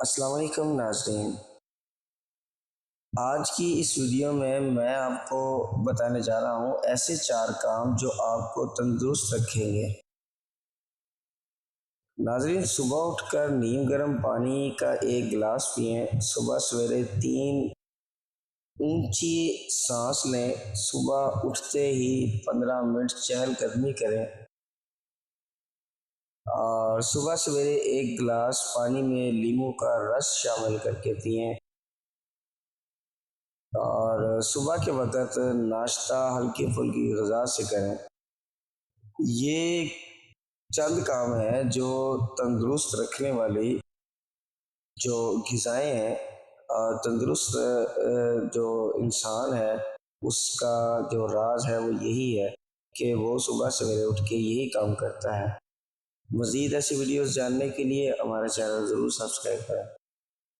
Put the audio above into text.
السلام علیکم ناظرین، آج کی اس ویڈیو میں آپ کو بتانے جا رہا ہوں ایسے 4 کام جو آپ کو تندرست رکھیں گے۔ ناظرین، صبح اٹھ کر نیم گرم پانی کا 1 گلاس پئیں۔ صبح سویرے 3 اونچی سانس لیں۔ صبح اٹھتے ہی 15 منٹ چہل قدمی کریں اور صبح سویرے 1 گلاس پانی میں لیموں کا رس شامل کر کے پئیں اور صبح کے وقت ناشتہ ہلکی پھلکی غذا سے کریں۔ یہ چند کام ہیں جو تندرست رکھنے والی جو غذائیں ہیں اور تندرست جو انسان ہے اس کا جو راز ہے وہ یہی ہے کہ وہ صبح سویرے اٹھ کے یہی کام کرتا ہے۔ مزید ایسی ویڈیوز جاننے کے لیے ہمارے چینل ضرور سبسکرائب کریں۔